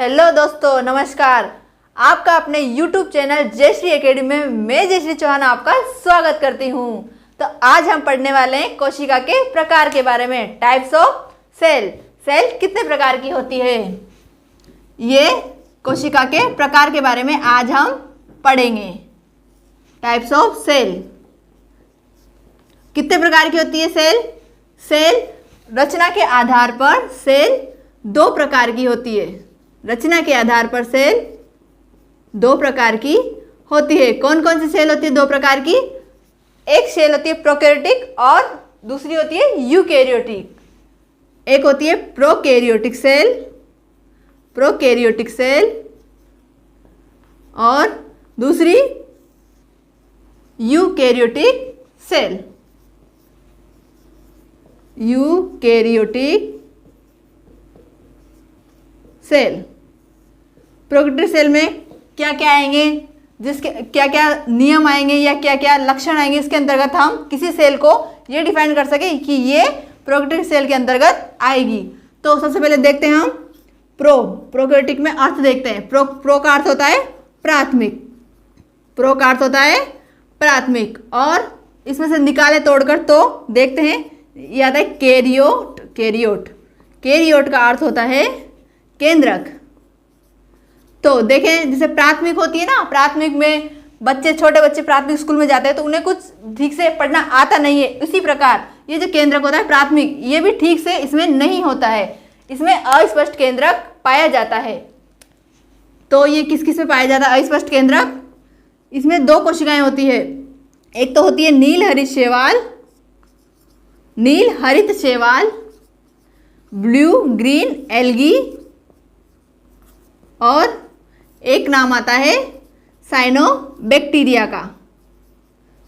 Hello दोस्तों, नमस्कार। आपका अपने YouTube चैनल जयश्री एकेडमी में मैं जयश्री चौहान आपका स्वागत करती हूँ। तो आज हम पढ़ने वाले हैं कोशिका के प्रकार के बारे में। Types of cell. सेल कितने प्रकार की होती है, ये कोशिका के प्रकार के बारे में आज हम पढ़ेंगे। टाइप्स ऑफ सेल, कितने प्रकार की होती है सेल? सेल रचना के आधार पर सेल दो प्रकार की होती है। रचना के आधार पर सेल दो प्रकार की होती है। कौन कौन सी सेल होती है दो प्रकार की? एक सेल होती है प्रोकैरियोटिक और दूसरी होती है यूकैरियोटिक। एक होती है प्रोकैरियोटिक सेल, प्रोकैरियोटिक सेल, और दूसरी eukaryotic cell, eukaryotic cell. Prokaryotic cell में क्या क्या आएंगे, जिसके क्या क्या नियम आएंगे या क्या क्या लक्षण आएंगे, इसके अंतर्गत हम किसी सेल को ये डिफाइन कर सके कि ये प्रोकैरियोटिक सेल के अंतर्गत आएगी। तो सबसे पहले देखते हैं हम प्रोकैरियोटिक में अर्थ देखते हैं। प्रो का अर्थ होता है प्राथमिक, प्रो का अर्थ होता है प्राथमिक, और इसमें से निकाले तोड़कर तो देखते हैं ये आता है कैरियोट। कैरियोट, कैरियोट का अर्थ होता है केंद्रक। तो देखें, जैसे प्राथमिक होती है ना, प्राथमिक में बच्चे, छोटे बच्चे प्राथमिक स्कूल में जाते हैं तो उन्हें कुछ ठीक से पढ़ना आता नहीं है। उसी प्रकार ये जो केंद्रक होता है प्राथमिक, ये भी ठीक से इसमें नहीं होता है, इसमें अस्पष्ट केंद्रक पाया जाता है। तो ये किस किस में पाया जाता है अस्पष्ट केंद्रक? इसमें दो कोशिकाएं होती है। एक तो होती है नील हरित शैवाल, नील हरित शैवाल, ब्लू ग्रीन एल्गी, और एक नाम आता है साइनोबैक्टीरिया का,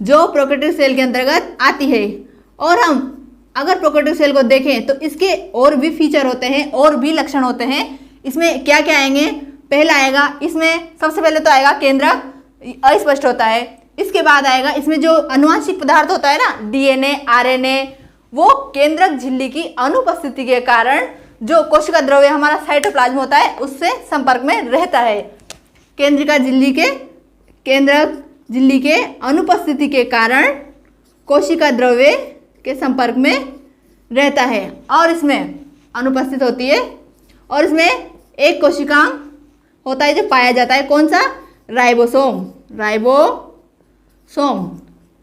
जो प्रोकैरियोटिक सेल के अंतर्गत आती है। और हम अगर प्रोकैरियोटिक सेल को देखें तो इसके और भी फीचर होते हैं, और भी लक्षण होते हैं। इसमें क्या क्या आएंगे? पहला आएगा, इसमें सबसे पहले तो आएगा केंद्रक अस्पष्ट होता है। इसके बाद आएगा इसमें जो आनुवंशिक पदार्थ होता है ना, डीएनए, आरएनए, वो केंद्रक झिल्ली की अनुपस्थिति के कारण जो कोशिका द्रव्य हमारा साइटोप्लाज्म होता है उससे संपर्क में रहता है। केंद्रक झिल्ली के अनुपस्थिति के कारण कोशिका द्रव्य के संपर्क में रहता है और इसमें अनुपस्थित होती है। और इसमें एक कोशिकांग होता है जो पाया जाता है, कौन सा? राइबोसोम, राइबोसोम,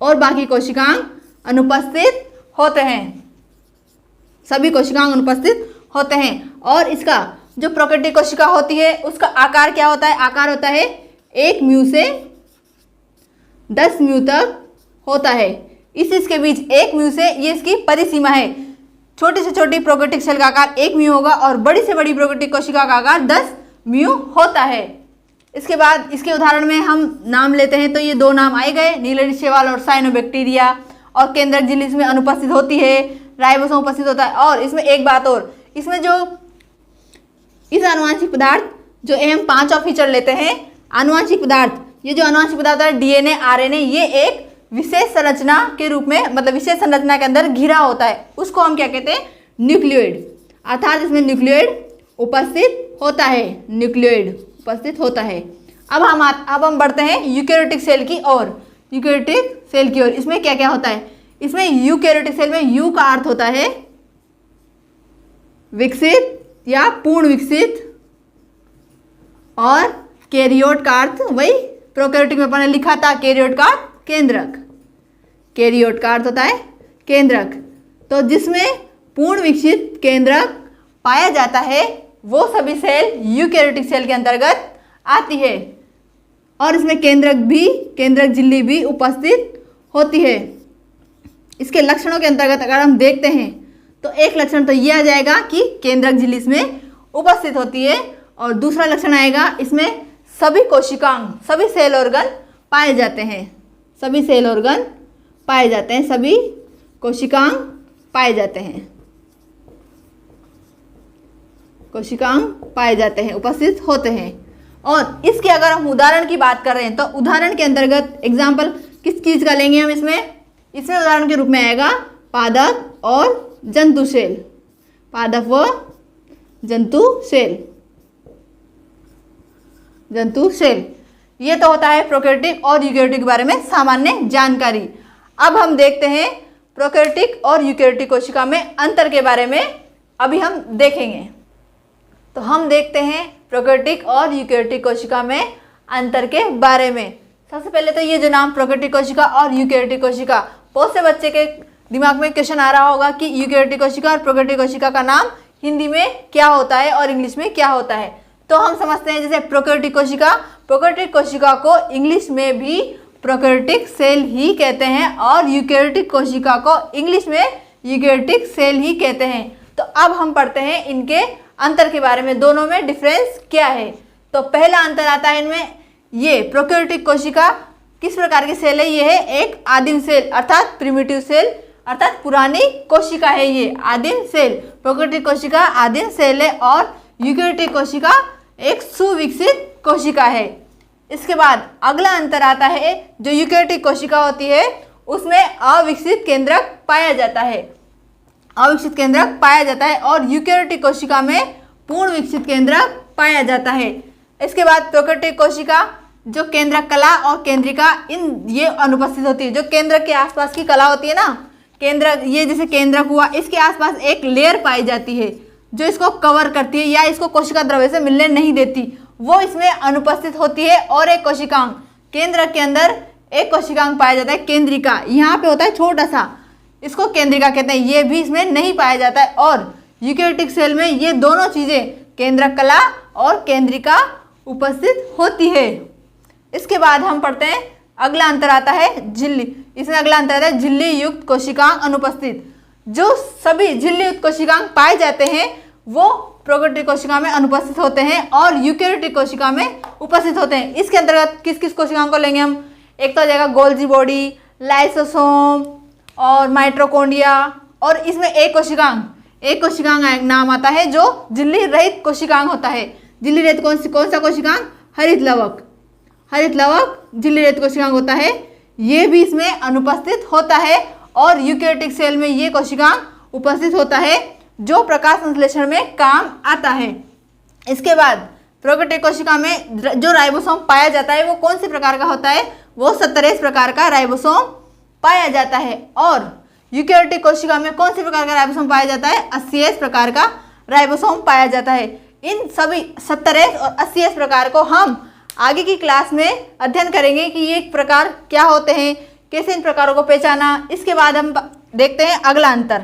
और बाकी कोशिकांग अनुपस्थित होते हैं। सभी कोशिकांग अनुपस्थित होते हैं। और इसका जो प्रोकैरियोटिक कोशिका होती है उसका आकार क्या होता है? आकार होता है 1 म्यू से 10 म्यू तक होता है। इसके बीच 1 म्यू से ये इसकी परिसीमा है। छोटी से छोटी प्रोकैरियोटिक सेल का आकार 1 म्यू होगा और बड़ी से बड़ी प्रोकैरियोटिक कोशिका का आकार 10 म्यू होता है। इसके बाद इसके उदाहरण में हम नाम लेते हैं तो ये दो नाम आए गए, नील हरित शैवाल और साइनोबैक्टीरिया। और केंद्रक झिल्ली इसमें अनुपस्थित होती है, राइबोसोम उपस्थित होता है। और इसमें एक बात और, इसमें जो इस आनुवंशिक पदार्थ जो हम 5 फीचर लेते हैं आनुवंशिक पदार्थ, ये जो आनुवंशिक पदार्थ है डीएनए, आरएनए, ये एक विशेष संरचना के रूप में, मतलब विशेष संरचना के अंदर घिरा होता है। उसको हम क्या कहते हैं? न्यूक्लियोइड। अर्थात इसमें न्यूक्लियोइड उपस्थित होता है, न्यूक्लियोइड उपस्थित होता है। अब हम बढ़ते हैं यूकैरियोटिक सेल की ओर। यूकैरियोटिक सेल की ओर इसमें क्या क्या होता है? इसमें यूकैरियोटिक सेल में यू का अर्थ होता है विकसित या पूर्ण विकसित, और कैरियोट का अर्थ वही प्रोकैरियोटिक में अपने लिखा था, कैरियोट का केंद्रक। कैरियोट का अर्थ होता है केंद्रक। तो जिसमें पूर्ण विकसित केंद्रक पाया जाता है वो सभी सेल यूकैरियोटिक सेल के अंतर्गत आती है। और इसमें केंद्रक झिल्ली भी उपस्थित होती है। इसके लक्षणों के अंतर्गत अगर हम देखते हैं तो एक लक्षण तो ये आ जाएगा कि केंद्रक झिल्ली इसमें उपस्थित होती है, और दूसरा लक्षण आएगा इसमें सभी कोशिकांग, सभी सेल ऑर्गन पाए जाते हैं। सभी सेल ऑर्गन पाए जाते हैं, सभी कोशिकांग पाए जाते हैं, कोशिकांग पाए जाते हैं, उपस्थित होते हैं। और इसके अगर हम उदाहरण की बात कर रहे हैं तो उदाहरण के अंतर्गत एग्जाम्पल किस चीज़ का लेंगे हम? इसमें उदाहरण के रूप में आएगा पादप और जंतु सेल, पादप व जंतु सेल। जंतु सेल। ये तो होता है प्रोकैरियोटिक और यूकैरियोटिक के बारे में सामान्य जानकारी। अब हम देखते हैं प्रोकैरियोटिक और यूकैरियोटिक कोशिका में अंतर के बारे में अभी हम देखेंगे। तो हम देखते हैं प्रोकैरियोटिक और यूकैरियोटिक कोशिका में अंतर के बारे में। सबसे पहले तो ये जो नाम प्रोकैरियोटिक कोशिका और यूकैरियोटिक कोशिका, बहुत से बच्चे के दिमाग में क्वेश्चन आ रहा होगा कि यूकैरियोटिक कोशिका और प्रोकैरियोटिक कोशिका का नाम हिंदी में क्या होता है और इंग्लिश में क्या होता है। तो हम समझते हैं जैसे प्रोकैरियोटिक कोशिका को इंग्लिश में भी प्रोकैरियोटिक सेल ही कहते हैं और यूकैरियोटिक कोशिका को इंग्लिश में यूकैरियोटिक सेल ही कहते हैं। तो अब हम पढ़ते हैं इनके अंतर के बारे में, दोनों में डिफरेंस क्या है। तो पहला अंतर आता है इनमें, ये प्रोकैरियोटिक कोशिका किस प्रकार की सेल है, ये है एक आदिम सेल अर्थात प्रिमिटिव सेल, अर्थात पुरानी कोशिका है। ये आदिम सेल, प्रोकैरियोटिक कोशिका आदिम सेल है और यूकैरियोटिक कोशिका एक सुविकसित कोशिका है। इसके बाद अगला अंतर आता है, जो यूकैरियोटिक कोशिका होती है उसमें अविकसित केंद्रक पाया जाता है, अविकसित केंद्रक पाया जाता है और यूकैरियोटिक कोशिका में पूर्ण विकसित केंद्रक पाया जाता है। इसके बाद प्रोकैरियोटिक कोशिका जो केंद्रक कला और केंद्रिका ये अनुपस्थित होती है। जो केंद्रक के आसपास की कला होती है ना, केंद्रक, ये जैसे केंद्रक हुआ, इसके आसपास एक लेयर पाई जाती है जो इसको कवर करती है या इसको कोशिका द्रव्य से मिलने नहीं देती, वो इसमें अनुपस्थित होती है। और एक कोशिकांग, केंद्रक के अंदर एक कोशिकांग पाया जाता है केंद्रिका, यहाँ पे होता है छोटा सा, इसको केंद्रिका कहते हैं, ये भी इसमें नहीं पाया जाता है। और यूकैरियोटिक सेल में ये दोनों चीज़ें, केंद्रक कला और केंद्रिका उपस्थित होती है। इसके बाद हम पढ़ते हैं अगला अंतर आता है झिल्ली। इसमें अगला अंतर आता है झिल्ली युक्त कोशिकांग अनुपस्थित। जो सभी झिल्ली युक्त कोशिकांग पाए जाते हैं वो प्रोकैरियोटिक कोशिका में अनुपस्थित होते हैं और यूकैरियोटिक कोशिका में उपस्थित होते हैं। इसके अंतर्गत किस किस कोशिकाओं को लेंगे हम, एक तो आ जाएगा गोल्जी बॉडी, लाइसोसोम और माइटोकॉन्ड्रिया। और इसमें एक कोशिकांग नाम आता है जो झिल्ली रहित कोशिकांग होता है। झिल्ली रहित कौन सा कोशिकांग, हरित लवक झिल्ली रहित कोशिकांग होता है, ये भी इसमें अनुपस्थित होता है। और यूकैरियोटिक सेल में ये कोशिकांग उपस्थित होता है जो प्रकाश संश्लेषण में काम आता है। इसके बाद प्रोकैरियोटिक कोशिका में जो राइबोसोम पाया जाता है वो कौन से प्रकार का होता है, वो 17 प्रकार का राइबोसोम पाया जाता है। और यूकैरियोटिक कोशिका में कौन से प्रकार का राइबोसोम पाया जाता है, 80 प्रकार का राइबोसोम पाया जाता है। इन सभी 17 और 80 प्रकार को हम आगे की क्लास में अध्ययन करेंगे कि ये प्रकार क्या होते हैं, कैसे इन प्रकारों को पहचाना। इसके बाद हम देखते हैं अगला अंतर।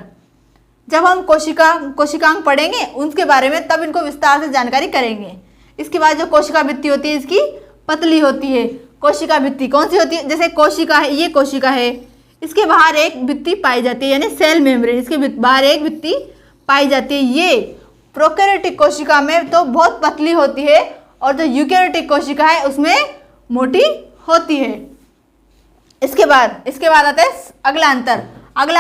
जब हम कोशिकांग पढ़ेंगे उसके बारे में, तब इनको विस्तार से जानकारी करेंगे। इसके बाद जो कोशिका भित्ति होती है इसकी पतली होती है। कोशिका भित्ति कौन सी होती है, जैसे कोशिका है, ये कोशिका है, इसके बाहर एक भित्ति पाई जाती है यानी सेल मेम्ब्रेन, इसके बाहर एक भित्ति पाई जाती है। ये प्रोकैरियोटिक कोशिका में तो बहुत पतली होती है और जो यूकैरियोटिक कोशिका है उसमें मोटी होती है। इसके बाद आता है अगला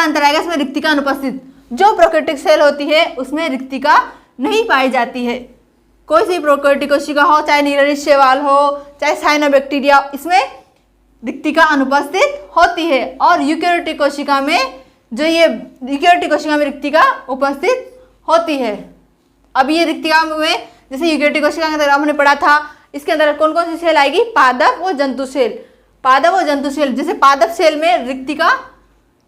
अंतर आएगा इसमें रिक्तिका अनुपस्थित। जो प्रोकैरियोटिक सेल होती है उसमें रिक्तिका नहीं पाई जाती है। कोई सी प्रोकैरियोटिक कोशिका हो, चाहे नीलरित शैवाल हो, चाहे साइनोबैक्टीरिया, इसमें रिक्तिका अनुपस्थित होती है। और यूकैरियोटिक कोशिका में रिक्तिका उपस्थित होती है। अब ये रिक्तिका में जैसे यूकैरियोटिक कोशिका के अंदर हमने पढ़ा था, इसके अंदर कौन कौन सी सेल आएगी, पादप और जंतु सेल। जैसे पादप सेल में रिक्तिका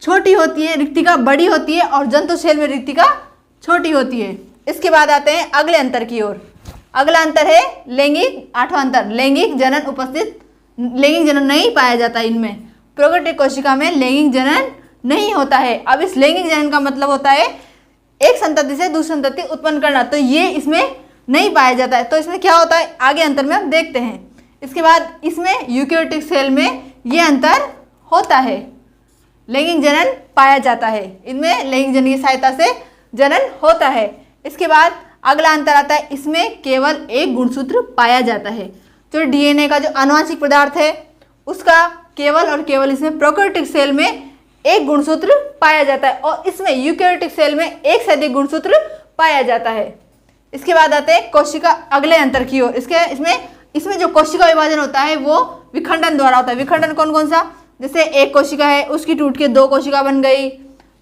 छोटी होती है, रिक्तिका बड़ी होती है और जंतु सेल में रिक्तिका छोटी होती है। इसके बाद आते हैं अगले अंतर की ओर। अगला अंतर है लैंगिक, 8वां अंतर, लैंगिक जनन नहीं पाया जाता इनमें। प्रोकैरियोटिक कोशिका में लैंगिक जनन नहीं होता है। अब इस लैंगिक जनन का मतलब होता है एक संतति से दूसरी संतति उत्पन्न करना, तो ये इसमें नहीं पाया जाता है। तो इसमें क्या होता है आगे अंतर में हम देखते हैं। इसके बाद इसमें यूकैरियोटिक सेल में ये अंतर होता है, लैंगिक जनन पाया जाता है, इनमें लैंगिक जनन की सहायता से जनन होता है। इसके बाद अगला अंतर आता है, इसमें केवल एक गुणसूत्र पाया जाता है। जो डीएनए का जो आनुवंशिक पदार्थ है उसका केवल इसमें प्रोकैरियोटिक सेल में एक गुणसूत्र पाया जाता है और इसमें यूकैरियोटिक सेल में एक से अधिक गुणसूत्र पाया जाता है। इसके बाद आते हैं कोशिका अगले अंतर की ओर। इसमें जो कोशिका विभाजन होता है वो विखंडन द्वारा होता है। विखंडन कौन सा, जैसे एक कोशिका है उसकी टूट के 2 कोशिका बन गई।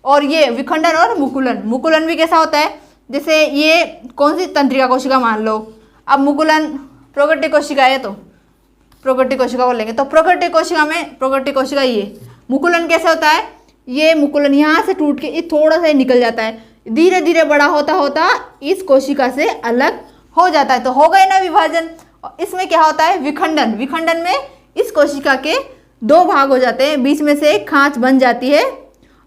और ये विखंडन और मुकुलन भी कैसा होता है, जैसे ये कौन सी तंत्रिका कोशिका मान लो, अब मुकुलन प्रोकैरियोटिक कोशिका है, तो प्रोकैरियोटिक कोशिका को लेंगे। तो प्रोकैरियोटिक कोशिका में प्रोकैरियोटिक कोशिका ये मुकुलन कैसे होता है, ये मुकुलन यहाँ से टूट के ये थोड़ा सा निकल जाता है, धीरे धीरे बड़ा होता होता इस कोशिका से अलग हो जाता है। तो हो गए ना विभाजन। इसमें क्या होता है, विखंडन। विखंडन में इस कोशिका के दो भाग हो जाते हैं, बीच में से एक खांच बन जाती है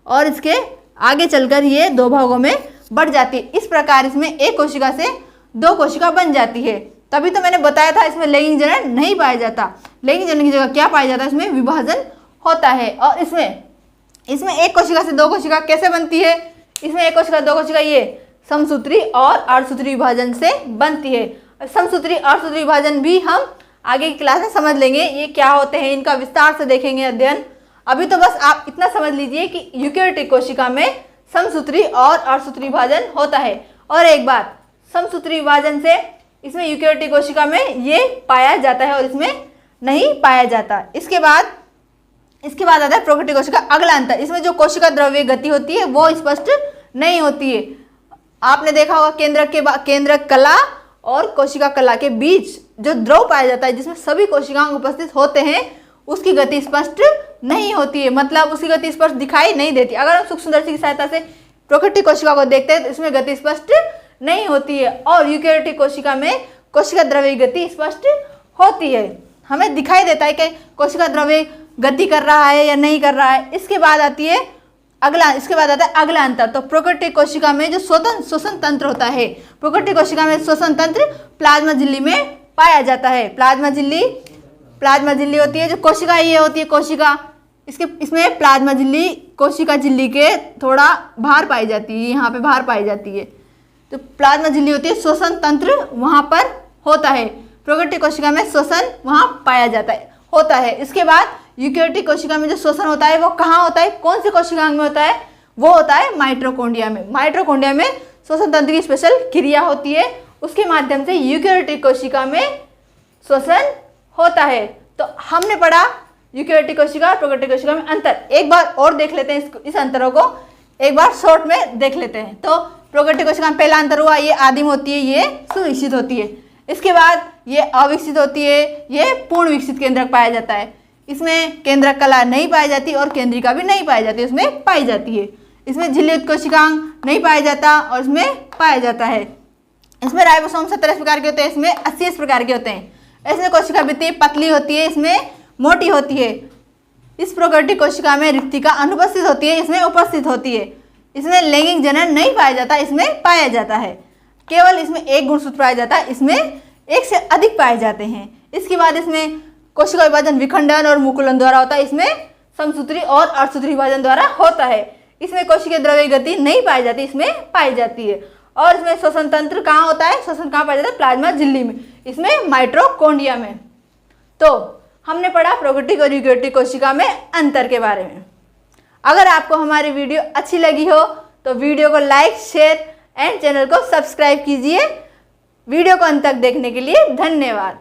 और इसके आगे चलकर ये दो भागों में बढ़ जाती है। इस प्रकार इसमें एक कोशिका से दो कोशिका बन जाती है। तभी तो मैंने बताया था इसमें लैंगिक जनन नहीं पाया जाता। लैंगिक जनन की जगह क्या पाया जाता है, इसमें विभाजन होता है। और इसमें एक कोशिका से दो कोशिका कैसे बनती है, इसमें एक कोशिका दो कोशिका ये समसूत्री और अर्धसूत्री विभाजन से बनती है। समसूत्री अर्धसूत्री विभाजन भी हम आगे की क्लास में समझ लेंगे, ये क्या होते हैं, इनका विस्तार से देखेंगे अध्ययन। अभी तो बस आप इतना समझ लीजिए कि यूकेरियोटिक कोशिका में समसूत्री और अर्धसूत्री विभाजन होता है। और एक बात, समसूत्री विभाजन से इसमें यूकेरियोटिक कोशिका में ये पाया जाता है और इसमें नहीं पाया जाता। इसके बाद आता है प्रोकैरियोटिक कोशिका। अगला अंतर, इसमें जो कोशिका द्रव्य गति होती है वो स्पष्ट नहीं होती है। आपने देखा होगा केंद्रक कला और कोशिका कला के बीच जो द्रव पाया जाता है, जिसमें सभी कोशिकाएं उपस्थित होते हैं, उसकी गति स्पष्ट नहीं होती है, मतलब उसकी गति स्पष्ट दिखाई नहीं देती। अगर हम सूक्ष्मदर्शी की सहायता से प्रोकैरियोटिक कोशिका को देखते हैं तो इसमें गति स्पष्ट नहीं होती है, और यूकेरियोटिक कोशिका में कोशिका द्रव्य गति स्पष्ट होती है, हमें दिखाई देता है कि कोशिका द्रव्य गति कर रहा है या नहीं कर रहा है। इसके बाद आता है अगला अंतर। तो प्रोकैरियोटिक कोशिका में जो श्वसन तंत्र होता है, प्रोकैरियोटिक कोशिका में श्वसन तंत्र प्लाज्मा झिल्ली में पाया जाता है। प्लाज्मा झिल्ली होती है, जो कोशिका ये होती है कोशिका, इसमें प्लाज्मा झिल्ली कोशिका झिल्ली के थोड़ा बाहर पाई जाती है, यहाँ पे बाहर पाई जाती है। तो प्लाज्मा झिल्ली होती है, श्वसन तंत्र वहाँ पर होता है। प्रोकैरियोटिक कोशिका में श्वसन वहाँ पाया जाता है होता है। इसके बाद यूकेरियोटिक कोशिका में जो श्वसन होता है वो कहाँ होता है, कौन से कोशिकांग में होता है, वो होता है माइटोकॉन्ड्रिया में। माइटोकॉन्ड्रिया में श्वसन तंत्र की स्पेशल क्रिया होती है, उसके माध्यम से यूकेरियोटिक कोशिका में श्वसन होता है। तो हमने पढ़ा यूकेरियोटिक कोशिका और प्रोकैरियोटिक कोशिका में अंतर। एक बार और देख लेते हैं इस अंतरों को, एक बार शॉर्ट में देख लेते हैं। तो प्रोकैरियोटिक कोशिका में पहला अंतर हुआ, ये आदिम होती है, ये सुविकसित होती है। इसके बाद ये अविकसित होती है, ये पूर्ण विकसित केंद्रक पाया जाता है। इसमें केंद्रक कला नहीं पाई जाती और केंद्रिका भी नहीं पाई जाती, इसमें पाई जाती है। इसमें झिल्लियुक्त कोशिकांग नहीं पाया जाता और इसमें पाया जाता है। इसमें राइबोसोम 17 प्रकार के होते हैं, इसमें 80 प्रकार के होते हैं। इसमें कोशिका भित्ति पतली होती है, इसमें मोटी होती है। इस प्रोकैरियोटिक कोशिका में रिक्तिका अनुपस्थित होती है, इसमें उपस्थित होती है। इसमें लैंगिक जनन नहीं पाया जाता, इसमें पाया जाता है। केवल इसमें एक गुणसूत्र पाया जाता है, इसमें एक से अधिक पाए जाते हैं। इसके बाद इसमें कोशिका विभाजन विखंडन और मुकुलन द्वारा होता है, इसमें समसूत्री और अर्धसूत्री विभाजन द्वारा होता है। इसमें कोशिका द्रव्य गति नहीं पाई जाती, इसमें पाई जाती है। और इसमें श्वसन तंत्र कहाँ होता है, श्वसन कहाँ पाया जाता है, प्लाज्मा झिल्ली में, इसमें माइटोकॉन्ड्रिया में। तो हमने पढ़ा प्रोकैरियोटिक और यूकेरियोटिक कोशिका में अंतर के बारे में। अगर आपको हमारी वीडियो अच्छी लगी हो तो वीडियो को लाइक, शेयर एंड चैनल को सब्सक्राइब कीजिए। वीडियो को अंत तक देखने के लिए धन्यवाद।